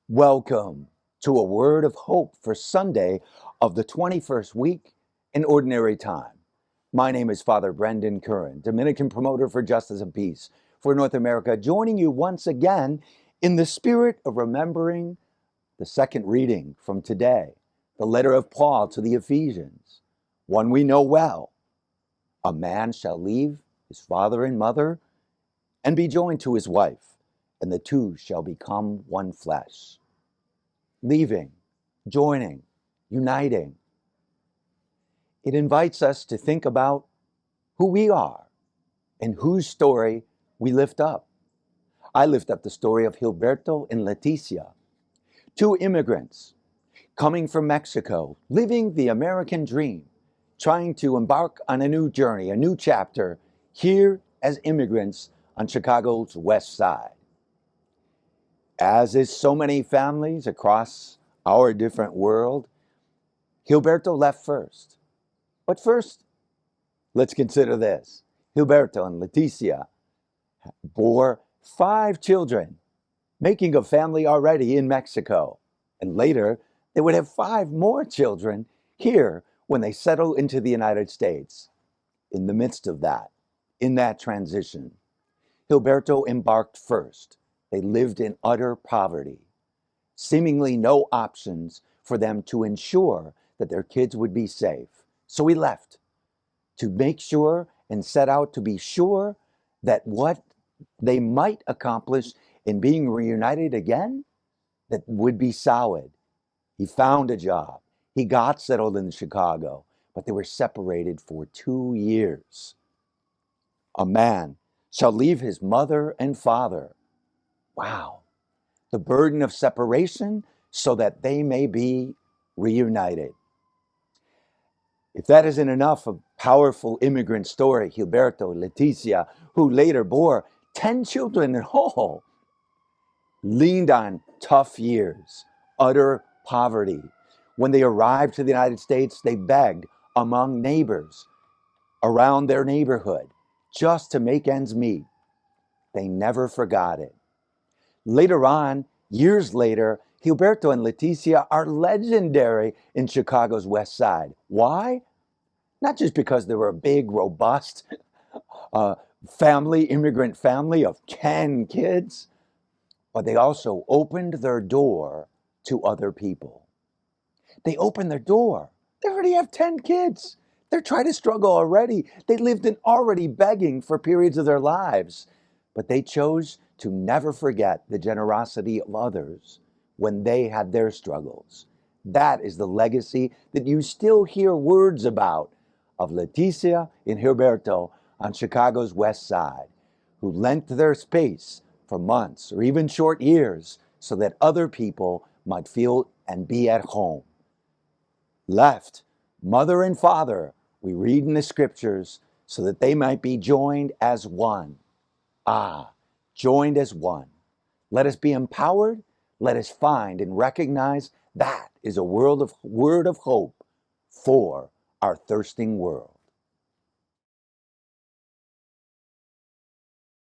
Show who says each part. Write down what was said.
Speaker 1: Welcome to a word of hope for Sunday of the 21st week in Ordinary Time. My name is Father Brendan Curran, Dominican promoter for Justice and Peace for North America, joining you once again in the spirit of remembering the second reading from today, the letter of Paul to the Ephesians, one we know well. A man shall leave his father and mother and be joined to his wife, and the two shall become one flesh. Leaving, joining, uniting. It invites us to think about who we are and whose story we lift up. I lift up the story of Gilberto and Laetisia, two immigrants coming from Mexico, living the American dream, trying to embark on a new journey, a new chapter, here as immigrants on Chicago's West Side. As is so many families across our different world, Gilberto left first. But first, let's consider this. Gilberto and Laetisia bore 5 children, making a family already in Mexico. And later, they would have 5 more children here when they settle into the United States. In the midst of that, in that transition, Gilberto embarked first. They lived in utter poverty, seemingly no options for them to ensure that their kids would be safe. So he left to make sure and set out to be sure that what they might accomplish in being reunited again, that would be solid. He found a job. He got settled in Chicago, but they were separated for 2 years. A man shall leave his mother and father. Wow. The burden of separation so that they may be reunited. If that isn't enough, a powerful immigrant story, Gilberto and Laetisia, who later bore 10 children in all, leaned on tough years, utter poverty. When they arrived to the United States, they begged among neighbors around their neighborhood just to make ends meet. They never forgot it. Later on, years later, Gilberto and Laetisia are legendary in Chicago's West Side. Why? Not just because they were a big, robust immigrant family of 10 kids, but they also opened their door to other people. They opened their door. They already have 10 kids. They're trying to struggle already. They lived in already begging for periods of their lives, but they chose to never forget the generosity of others when they had their struggles. That is the legacy that you still hear words about of Laetisia and Gilberto on Chicago's West Side, who lent their space for months or even short years so that other people might feel and be at home. Left mother and father, we read in the scriptures, so that they might be joined as one. Joined as one. Let us be empowered. Let us find and recognize that is a word of hope for our thirsting world.